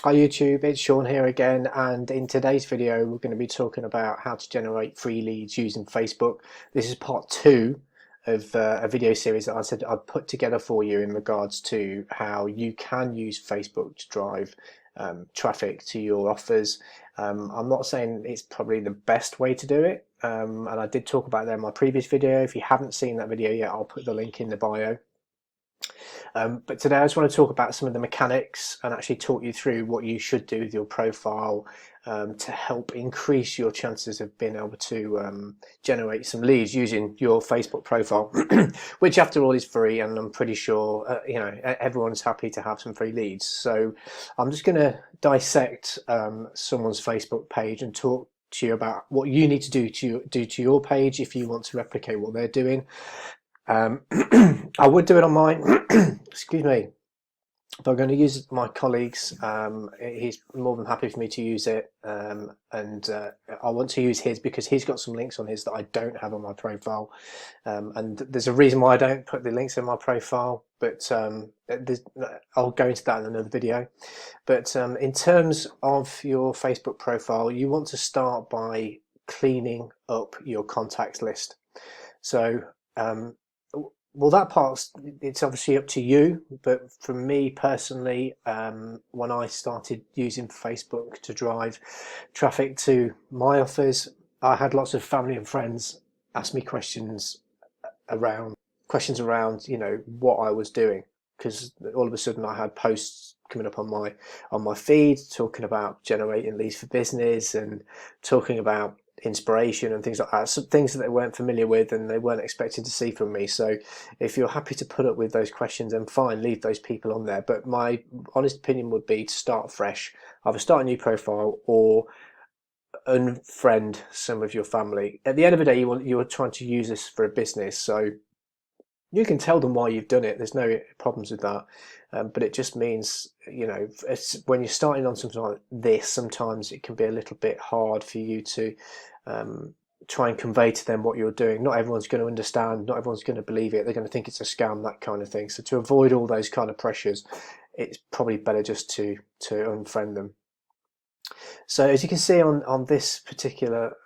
Hi YouTube, it's Sean here again, and in today's video we're going to be talking about how to generate free leads using Facebook. This is part two of a video series that I said I'd put together for you in regards to how you can use Facebook to drive traffic to your offers. I'm not saying it's probably the best way to do it, and I did talk about that in my previous video. If you haven't seen that video yet, I'll put the link in the bio. But today I just want to talk about some of the mechanics and actually talk you through what you should do with your profile to help increase your chances of being able to generate some leads using your Facebook profile, which after all is free, and I'm pretty sure everyone's happy to have some free leads. So I'm just going to dissect someone's Facebook page and talk to you about what you need to do to your page if you want to replicate what they're doing. I would do it on mine, excuse me, but I'm going to use my colleague's. He's more than happy for me to use it, and I want to use his because he's got some links on his that I don't have on my profile, and there's a reason why I don't put the links in my profile, but I'll go into that in another video. But in terms of your Facebook profile, you want to start by cleaning up your contacts list. So well, that part's, it's obviously up to you, but for me personally, when I started using Facebook to drive traffic to my offers, I had lots of family and friends ask me questions around what I was doing, because all of a sudden I had posts coming up on my feed talking about generating leads for business and talking about inspiration and things like that, some things that they weren't familiar with and they weren't expecting to see from me. So if you're happy to put up with those questions, then fine, leave those people on there. But my honest opinion would be to start fresh, either start a new profile or unfriend some of your family. At the end of the day, you're trying to use this for a business, so you can tell them why you've done it. There's no problems with that, but it just means, when you're starting on something like this, sometimes it can be a little bit hard for you to try and convey to them what you're doing. Not everyone's going to understand, not everyone's going to believe it, they're going to think it's a scam, that kind of thing. So to avoid all those kind of pressures, it's probably better just to unfriend them. So as you can see on this particular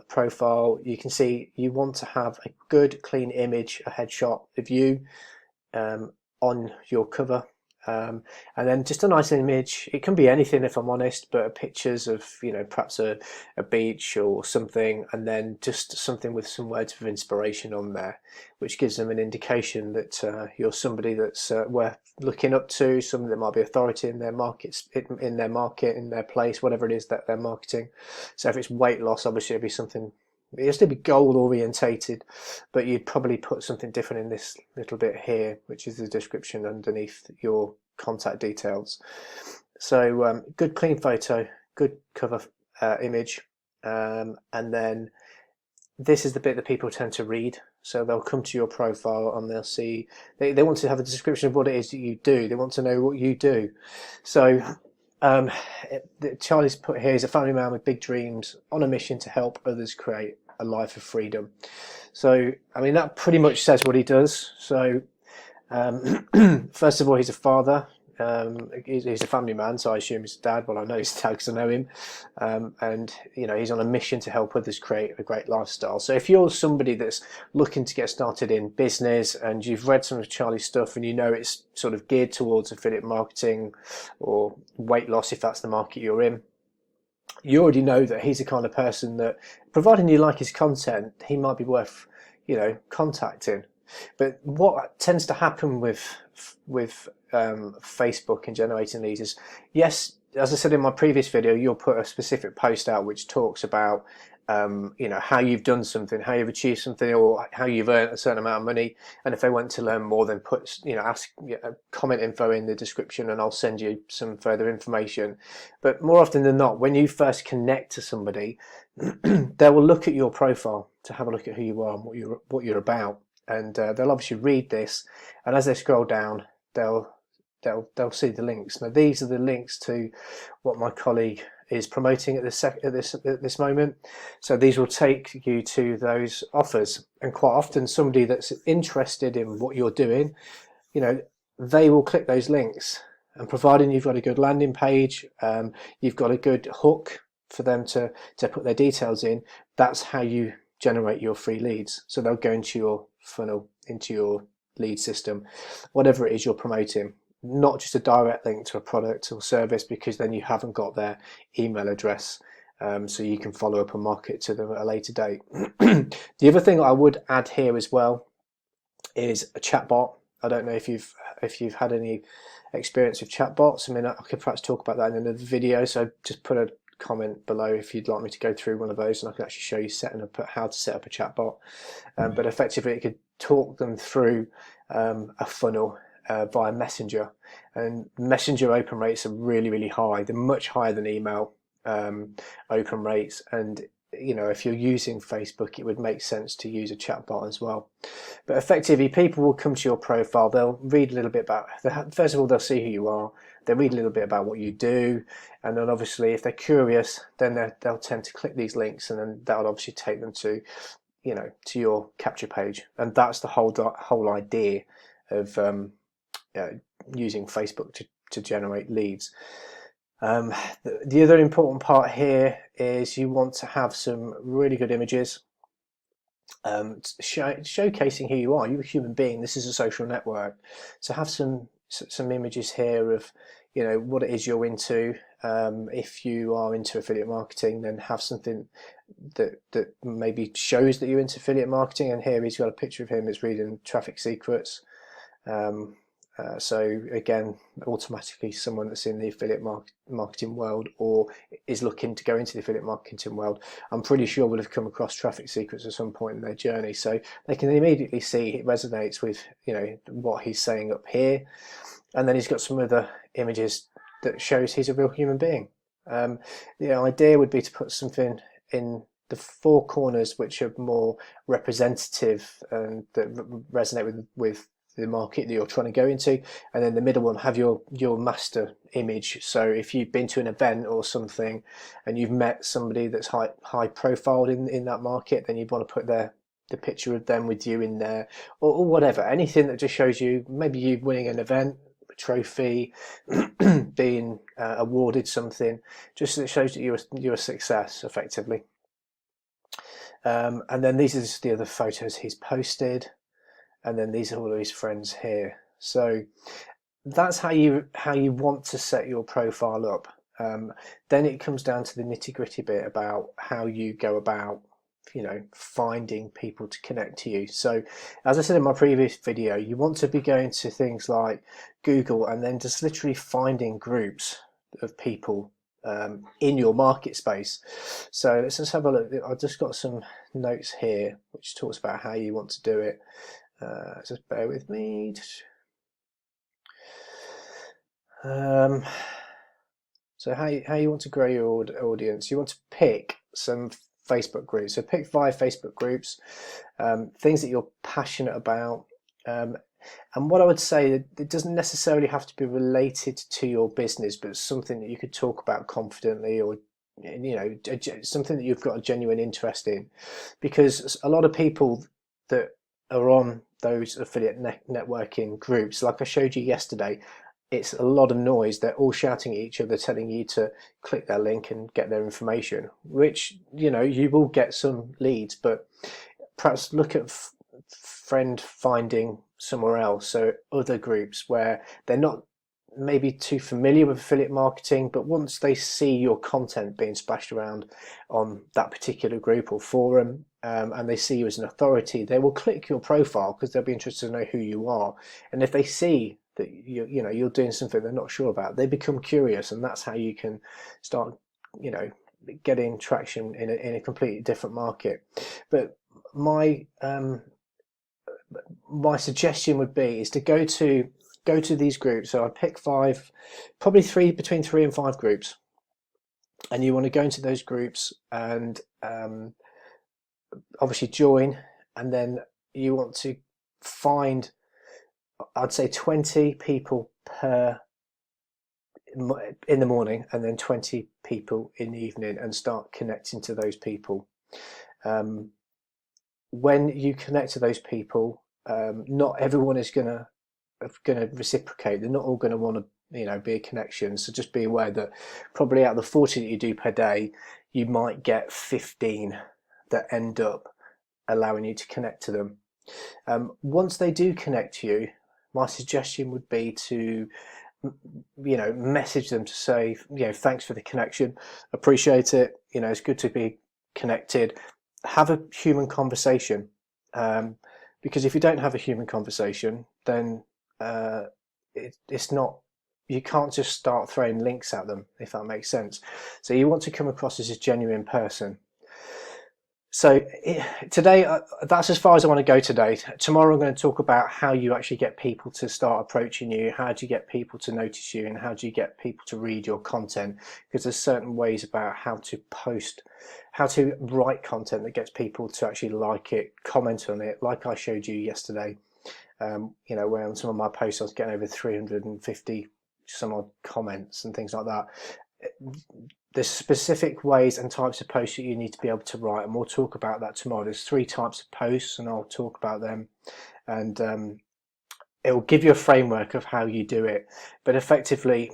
profile, you can see you want to have a good clean image, a headshot of you on your cover, and then just a nice image. It can be anything, if I'm honest, but pictures of perhaps a beach or something, and then just something with some words of inspiration on there, which gives them an indication that you're somebody that's worth looking up to, somebody that might be authority in their markets, in their place, whatever it is that they're marketing. So if it's weight loss, obviously it'd be something. It'll still be goal orientated, but you'd probably put something different in this little bit here, which is the description underneath your contact details. So good clean photo, good cover image, and then this is the bit that people tend to read. So they'll come to your profile and they'll see, they want to have a description of what it is that you do. They want to know what you do. So Charlie's put here, is a family man with big dreams on a mission to help others create a life of freedom. So I mean, that pretty much says what he does. So first of all, he's a father. He's a family man, so I assume he's a dad. Well, I know he's a dad because I know him, and he's on a mission to help others create a great lifestyle. So if you're somebody that's looking to get started in business and you've read some of Charlie's stuff and it's sort of geared towards affiliate marketing or weight loss, if that's the market you're in, you already know that he's the kind of person that, providing you like his content, he might be worth contacting. But what tends to happen with Facebook and generating leads is, yes, as I said in my previous video, you'll put a specific post out which talks about how you've done something, how you've achieved something, or how you've earned a certain amount of money. And if they want to learn more, then put ask comment info in the description and I'll send you some further information. But more often than not, when you first connect to somebody, they will look at your profile to have a look at who you are and what you're about, and they'll obviously read this, and as they scroll down, they'll see the links. Now these are the links to what my colleague is promoting at this moment. So these will take you to those offers, and quite often somebody that's interested in what you're doing, they will click those links, And providing you've got a good landing page, you've got a good hook for them to put their details in, that's how you generate your free leads. So they'll go into your funnel, into your lead system, whatever it is you're promoting, not just a direct link to a product or service, because then you haven't got their email address, so you can follow up and market to them at a later date. The other thing I would add here as well is a chatbot. I don't know if you've had any experience with chatbots. I mean, I could perhaps talk about that in another video, so just put a comment below if you'd like me to go through one of those, and I can actually show you how to set up a chatbot. But effectively, it could talk them through a funnel via Messenger, and Messenger open rates are really high. They're much higher than email open rates, and if you're using Facebook, it would make sense to use a chatbot as well. But effectively, people will come to your profile, they'll read a little bit about, first of all, they'll see who you are, they'll read a little bit about what you do, and then obviously if they're curious, then they'll tend to click these links, and then that'll obviously take them to your capture page. And that's the whole idea of using Facebook to generate leads. The other important part here is you want to have some really good images, showcasing who you are. You're a human being. This is a social network, so have some images here of what it is you're into. If you are into affiliate marketing, then have something that maybe shows that you're into affiliate marketing. And here he's got a picture of him that's reading Traffic Secrets. So again, automatically someone that's in the affiliate marketing world or is looking to go into the affiliate marketing world, I'm pretty sure will have come across Traffic Secrets at some point in their journey. So they can immediately see it resonates with what he's saying up here. And then he's got some other images that shows he's a real human being. The idea would be to put something in the four corners which are more representative and that resonate with the market that you're trying to go into, and then the middle one have your master image. So if you've been to an event or something and you've met somebody that's high profiled in that market, then you'd want to put the picture of them with you in there, or whatever, anything that just shows you maybe you winning an event, a trophy, being awarded something, just that shows that you're a success effectively. And then these are just the other photos he's posted. And then these are all of his friends here. So that's how you want to set your profile up. Then it comes down to the nitty-gritty bit about how you go about finding people to connect to you. So as I said in my previous video, you want to be going to things like Google and then just literally finding groups of people in your market space. So let's just have a look. I've just got some notes here which talks about how you want to do it. Just bear with me. So how you want to grow your audience? You want to pick some Facebook groups. So pick 5 Facebook groups, things that you're passionate about. And what I would say, it doesn't necessarily have to be related to your business, but something that you could talk about confidently, or something that you've got a genuine interest in, because a lot of people that are on those affiliate networking groups, like I showed you yesterday, it's a lot of noise. They're all shouting at each other, telling you to click their link and get their information, which you will get some leads, but perhaps look at friend finding somewhere else. So other groups where they're not maybe too familiar with affiliate marketing, but once they see your content being splashed around on that particular group or forum, and they see you as an authority, they will click your profile because they'll be interested to know who you are. And if they see that you're doing something they're not sure about, they become curious, and that's how you can start getting traction in a completely different market. But my suggestion would be is to go to these groups. So I pick 5, probably between 3 and 5 groups, and you want to go into those groups and obviously join, and then you want to find, I'd say 20 people in the morning, and then 20 people in the evening, and start connecting to those people. When you connect to those people, not everyone is going to reciprocate. They're not all going to want to be a connection. So just be aware that probably out of the 40 that you do per day, you might get 15 that end up allowing you to connect to them. Once they do connect to you, my suggestion would be to message them to say, thanks for the connection, appreciate it, it's good to be connected. Have a human conversation, because if you don't have a human conversation, then it's not, you can't just start throwing links at them, if that makes sense. So you want to come across as a genuine person. So today, that's as far as I want to go today. Tomorrow I'm going to talk about how you actually get people to start approaching you, how do you get people to notice you, and how do you get people to read your content, because there's certain ways about how to post, how to write content that gets people to actually like it, comment on it, like I showed you yesterday. Where on some of my posts I was getting over 350 some odd comments and things like that. There's specific ways and types of posts that you need to be able to write, and we'll talk about that tomorrow. There's 3 types of posts, and I'll talk about them, and it will give you a framework of how you do it. But effectively,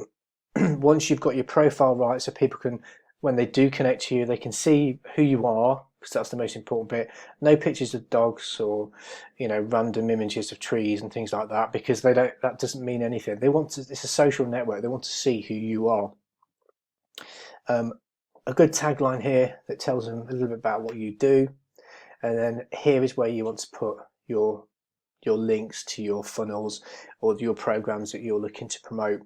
once you've got your profile right, so people can, when they do connect to you, they can see who you are, because that's the most important bit. No pictures of dogs or random images of trees and things like that, because that doesn't mean anything. They want to, it's a social network, they want to see who you are. A good tagline here that tells them a little bit about what you do, and then here is where you want to put your links to your funnels or your programs that you're looking to promote,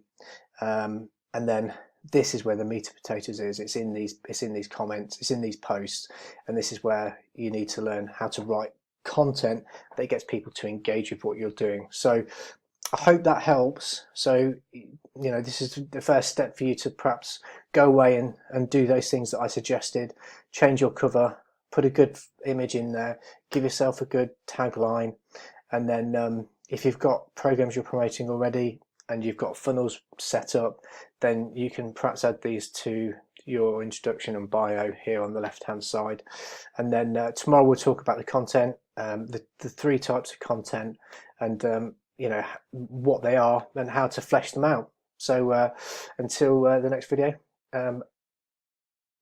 and then this is where the meat and potatoes is. It's in these comments, it's in these posts, and this is where you need to learn how to write content that gets people to engage with what you're doing. So I hope that helps. So this is the first step for you to perhaps go away and do those things that I suggested. Change your cover, put a good image in there, give yourself a good tagline, and then if you've got programs you're promoting already and you've got funnels set up, then you can perhaps add these to your introduction and bio here on the left hand side. And then tomorrow we'll talk about the content, the 3 types of content, and what they are and how to flesh them out. So until the next video,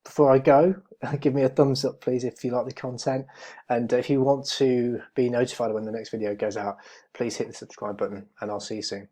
before I go, give me a thumbs up please if you like the content, and if you want to be notified when the next video goes out, please hit the subscribe button, and I'll see you soon.